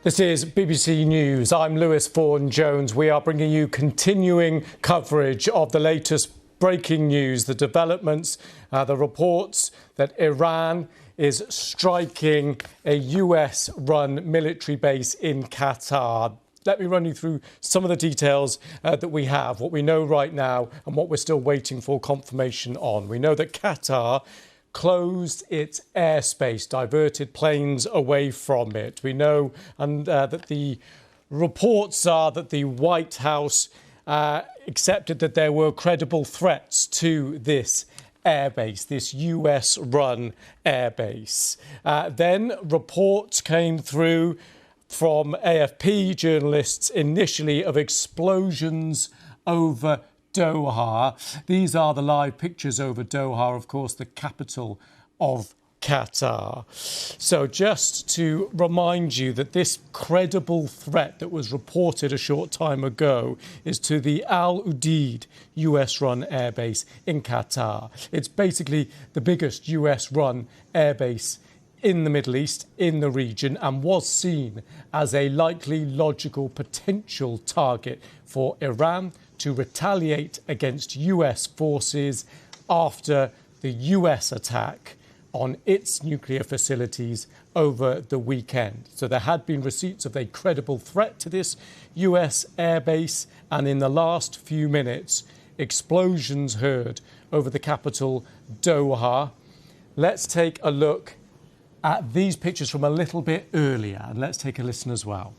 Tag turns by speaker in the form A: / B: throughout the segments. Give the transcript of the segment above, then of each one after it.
A: This is BBC News. I'm Lewis Vaughan-Jones. We are bringing you continuing coverage of the latest breaking news, the developments, the reports that Iran is striking a US-run military base in Qatar. Let me run you through some of the details that we have, what we know right now and what we're still waiting for confirmation on. We know that Qatar closed its airspace, diverted planes away from it. We know that the reports are that the White House accepted that there were credible threats to this airbase, this US-run airbase. Then reports came through from AFP journalists initially of explosions over Doha. These are the live pictures over Doha, of course, the capital of Qatar. So just to remind you that this credible threat that was reported a short time ago is to the Al Udeid US-run airbase in Qatar. It's basically the biggest US-run airbase in the Middle East, in the region, and was seen as a likely, logical, potential target for Iran to retaliate against US forces after the US attack on its nuclear facilities over the weekend. So there had been receipts of a credible threat to this US airbase, and in the last few minutes, explosions heard over the capital, Doha. Let's take a look at these pictures from a little bit earlier, and let's take a listen as well.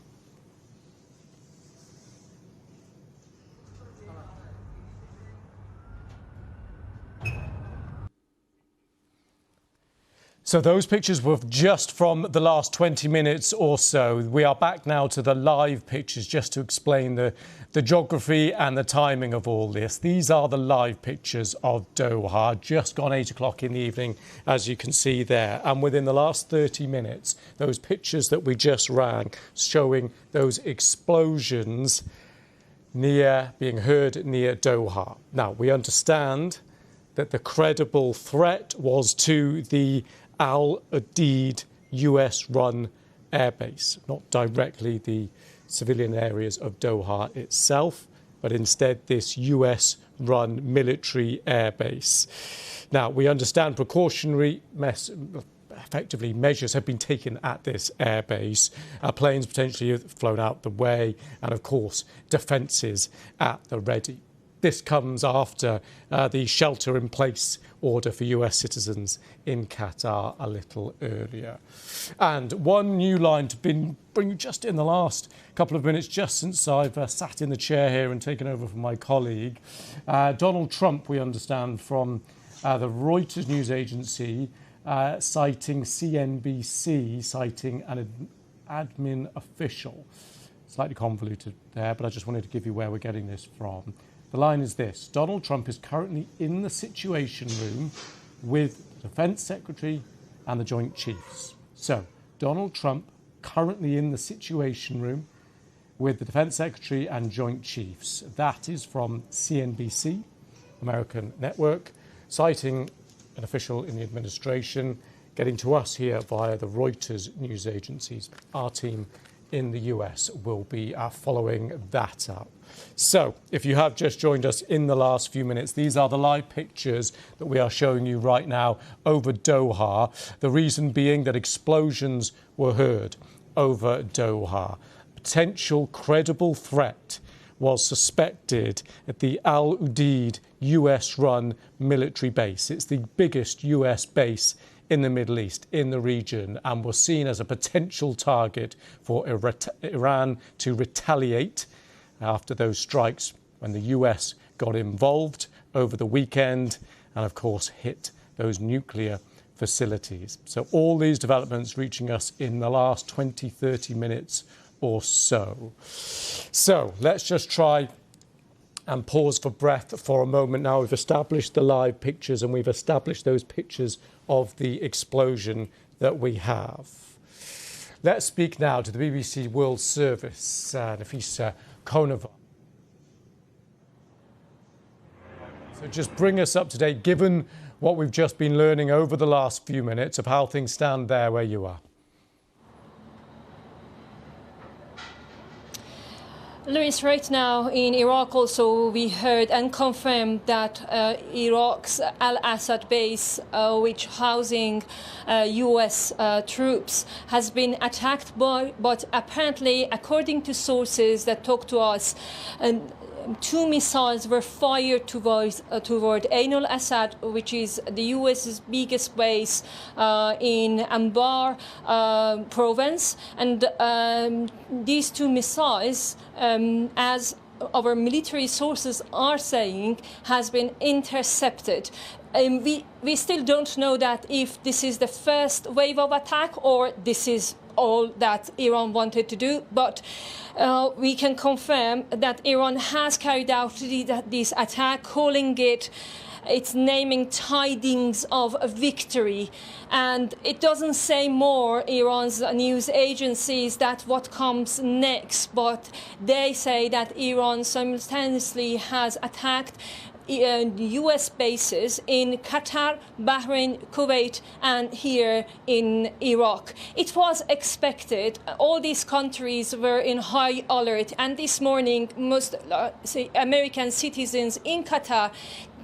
A: So those pictures were just from the last 20 minutes or so. We are back now to the live pictures just to explain the geography and the timing of all this. These are the live pictures of Doha, just gone 8 o'clock in the evening, as you can see there. And within the last 30 minutes, those pictures that we just ran showing those explosions being heard near Doha. Now, we understand that the credible threat was to the Al Udeid US-run airbase, not directly the civilian areas of Doha itself, but instead this US-run military airbase. Now, we understand precautionary effectively measures have been taken at this airbase. Planes potentially have flown out the way, and of course, defences at the ready. This comes after the shelter-in-place order for US citizens in Qatar a little earlier. And one new line to bring you just in the last couple of minutes, just since I've sat in the chair here and taken over from my colleague. Donald Trump, we understand from the Reuters news agency, citing CNBC, citing an admin official. Slightly convoluted there, but I just wanted to give you where we're getting this from. The line is this: Donald Trump is currently in the Situation Room with the Defense Secretary and the Joint Chiefs. So, Donald Trump currently in the Situation Room with the Defense Secretary and Joint Chiefs. That is from CNBC, American network, citing an official in the administration, getting to us here via the Reuters news agencies. Our team in the US will be following that up. So, if you have just joined us in the last few minutes, these are the live pictures that we are showing you right now over Doha. The reason being that explosions were heard over Doha. Potential credible threat was suspected at the Al Udeid US-run military base. It's the biggest US base in the Middle East, in the region, and was seen as a potential target for Iran to retaliate after those strikes when the US got involved over the weekend and, of course, hit those nuclear facilities. So all these developments reaching us in the last 20, 30 minutes or so. So let's just try and pause for breath for a moment. Now we've established the live pictures and we've established those pictures of the explosion that we have. Let's speak now to the BBC World Service, Nafisa Konova. So just bring us up to date, given what we've just been learning over the last few minutes of how things stand there where you are.
B: Luis, right now in Iraq also we heard and confirmed that Iraq's Al Assad base, which housing US troops, has been attacked but apparently, according to sources that talk to us, two missiles were fired toward Ain al-Assad, which is the US's biggest base in Anbar province. And these two missiles, as our military sources are saying, has been intercepted. We still don't know that if this is the first wave of attack or this is all that Iran wanted to do, but we can confirm that Iran has carried out this attack, calling it's naming tidings of a victory. And it doesn't say more, Iran's news agencies, that what comes next, but they say that Iran simultaneously has attacked US bases in Qatar, Bahrain, Kuwait, and here in Iraq. It was expected. All these countries were in high alert, and this morning most American citizens in Qatar,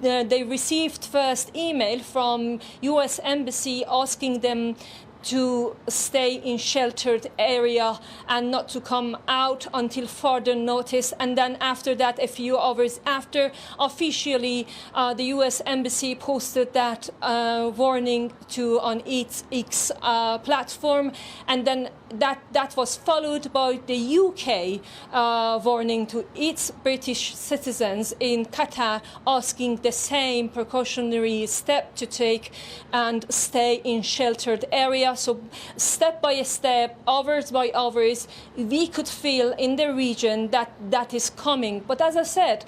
B: they received first email from US embassy asking them to stay in sheltered area and not to come out until further notice. And then after that, a few hours after, officially the US embassy posted that warning on its X platform, and then that was followed by the UK warning to its British citizens in Qatar, asking the same precautionary step to take and stay in sheltered area. So step by step, hours by hours, we could feel in the region that is coming. But as I said,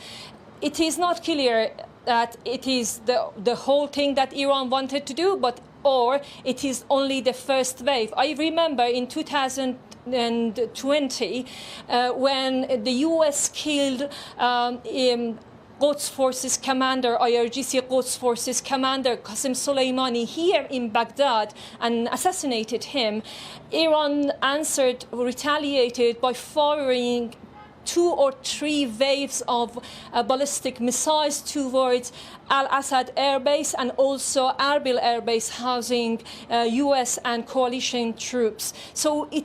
B: it is not clear that it is the whole thing that Iran wanted to do, or it is only the first wave. I remember in 2020 when the US killed Quds Forces commander, IRGC Quds Forces commander Qasem Soleimani here in Baghdad and assassinated him. Iran answered, retaliated by firing 2 or 3 waves of ballistic missiles towards Al Assad airbase and also Erbil airbase housing US and coalition troops. So it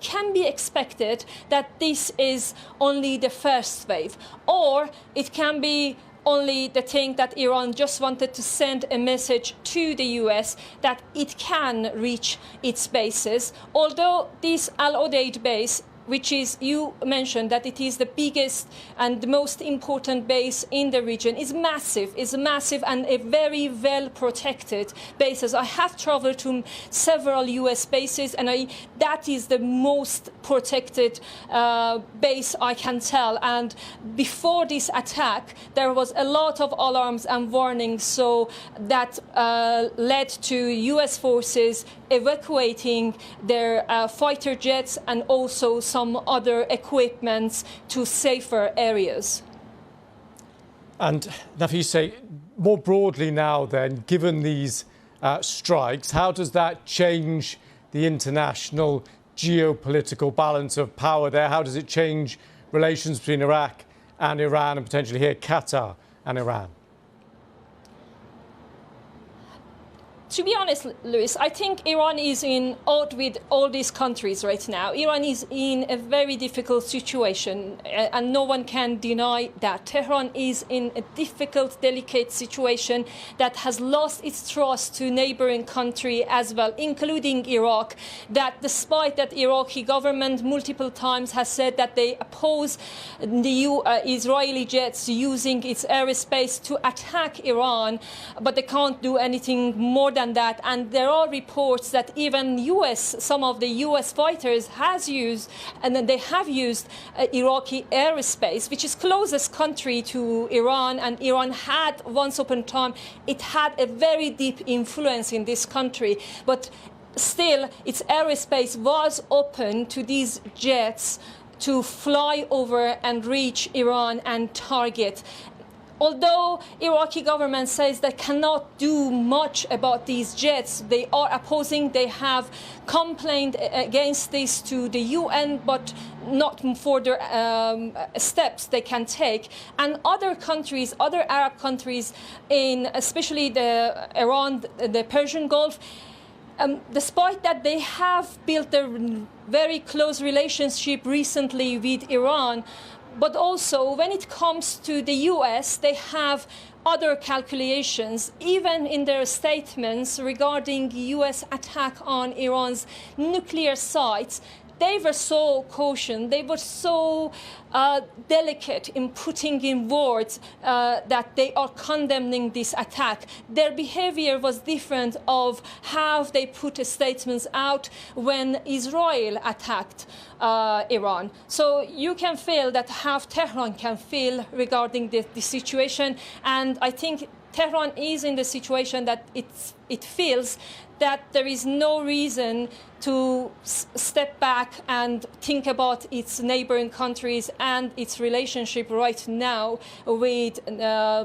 B: can be expected that this is only the first wave, or it can be only the thing that Iran just wanted to send a message to the US that it can reach its bases. Although this Al Udeid base, which is, you mentioned that it is the biggest and the most important base in the region, is massive and a very well protected bases. I have traveled to several US bases, and that is the most protected base I can tell. And before this attack, there was a lot of alarms and warnings, so that led to US forces evacuating their fighter jets and also some other equipments to safer areas.
A: And Nafise, more broadly now then, given these strikes, how does that change the international geopolitical balance of power there? How does it change relations between Iraq and Iran and potentially here Qatar and Iran?
B: To be honest, Luis, I think Iran is in odd with all these countries right now. Iran is in a very difficult situation, and no one can deny that. Tehran is in a difficult, delicate situation that has lost its trust to neighboring country as well, including Iraq, that despite that Iraqi government multiple times has said that they oppose the Israeli jets using its airspace to attack Iran, but they can't do anything more than that. And there are reports that even some of the US fighters has used, and then they have used Iraqi airspace, which is closest country to Iran. And Iran had once upon a time, it had a very deep influence in this country, but still its airspace was open to these jets to fly over and reach Iran and target. although Iraqi government says they cannot do much about these jets, they are opposing, they have complained against this to the UN, but not further steps they can take. And other countries, other Arab countries, in especially Iran, the Persian Gulf, despite that they have built a very close relationship recently with Iran, but also when it comes to the US, they have other calculations, even in their statements regarding US attack on Iran's nuclear sites. They were so cautious, they were so delicate in putting in words that they are condemning this attack. Their behavior was different of how they put statements out when Israel attacked Iran. So you can feel that how Tehran can feel regarding the situation, and I think Tehran is in the situation that it feels that there is no reason to step back and think about its neighboring countries and its relationship right now with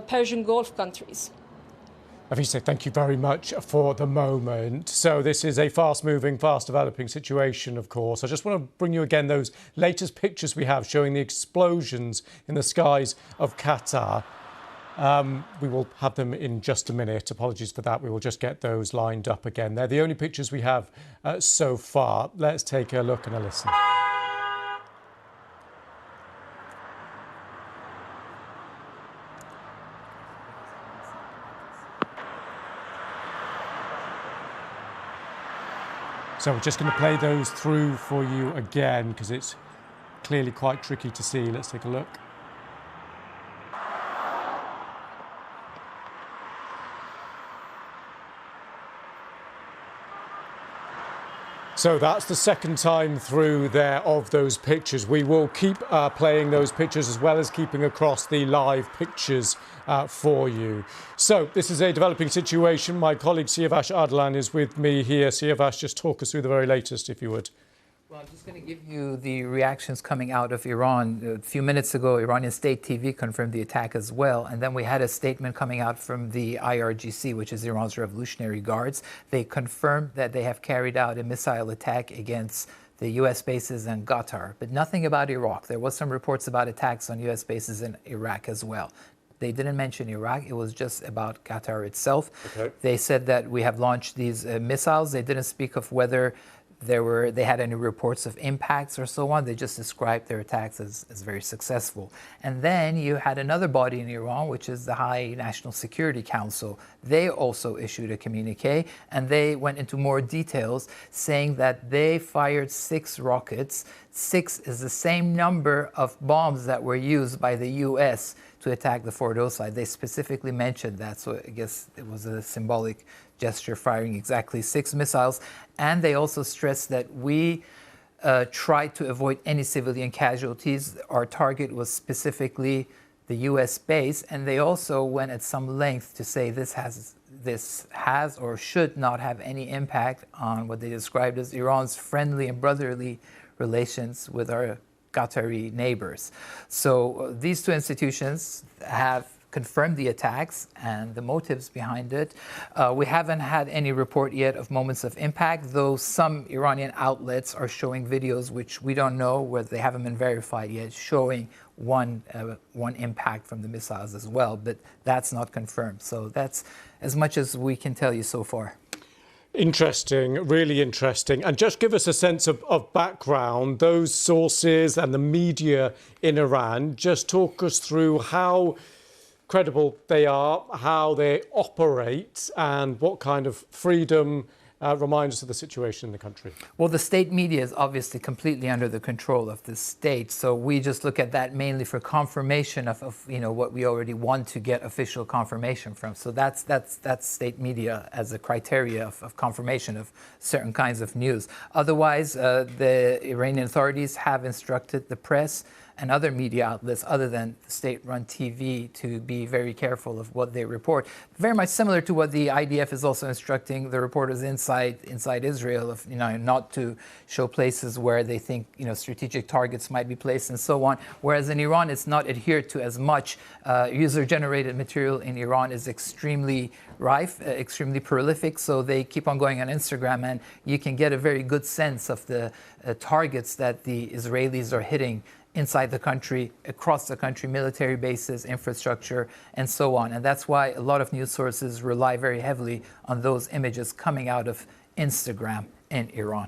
B: Persian Gulf countries.
A: Afisa, thank you very much for the moment. So this is a fast-moving, fast-developing situation, of course. I just want to bring you again those latest pictures we have showing the explosions in the skies of Qatar. We will have them in just a minute. Apologies for that. We will just get those lined up again. They're the only pictures we have so far. Let's take a look and a listen. So we're just going to play those through for you again because it's clearly quite tricky to see. Let's take a look. So that's the second time through there of those pictures. We will keep playing those pictures as well as keeping across the live pictures for you. So this is a developing situation. My colleague Siavash Adlan is with me here. Siavash, just talk us through the very latest, if you would.
C: Well, I'm just going to give you the reactions coming out of Iran. A few minutes ago, Iranian state TV confirmed the attack as well. And then we had a statement coming out from the IRGC, which is Iran's Revolutionary Guards. They confirmed that they have carried out a missile attack against the US bases in Qatar, but nothing about Iraq. There was some reports about attacks on US bases in Iraq as well. They didn't mention Iraq. It was just about Qatar itself. Okay. They said that we have launched these missiles. They didn't speak of whether they had any reports of impacts or so on. They just described their attacks as very successful. And then you had another body in Iran, which is the High National Security Council. They also issued a communique, and they went into more details, saying that they fired 6 rockets. 6 is the same number of bombs that were used by the US to attack the Fordo side. They specifically mentioned that, so I guess it was a symbolic gesture, firing exactly 6 missiles. And they also stressed that we tried to avoid any civilian casualties. Our target was specifically the US base, and they also went at some length to say this has or should not have any impact on what they described as Iran's friendly and brotherly relations with our Qatari neighbors. So these two institutions have confirmed the attacks and the motives behind it. We haven't had any report yet of moments of impact, though some Iranian outlets are showing videos which we don't know whether they haven't been verified yet, showing one impact from the missiles as well, but that's not confirmed. So that's as much as we can tell you so far.
A: Interesting, really interesting. And just give us a sense of background, those sources and the media in Iran. Just talk us through how credible they are, how they operate, and what kind of freedom remind us of the situation in the country.
C: Well, the state media is obviously completely under the control of the state, so we just look at that mainly for confirmation of what we already want to get official confirmation from. So that's state media as a criteria of confirmation of certain kinds of news. Otherwise, the Iranian authorities have instructed the press and other media outlets other than state-run TV to be very careful of what they report. Very much similar to what the IDF is also instructing the reporters inside Israel of, not to show places where they think, strategic targets might be placed and so on. Whereas in Iran, it's not adhered to as much. User-generated material in Iran is extremely rife, extremely prolific, so they keep on going on Instagram, and you can get a very good sense of the targets that the Israelis are hitting inside the country, across the country, military bases, infrastructure, and so on. And that's why a lot of news sources rely very heavily on those images coming out of Instagram in Iran.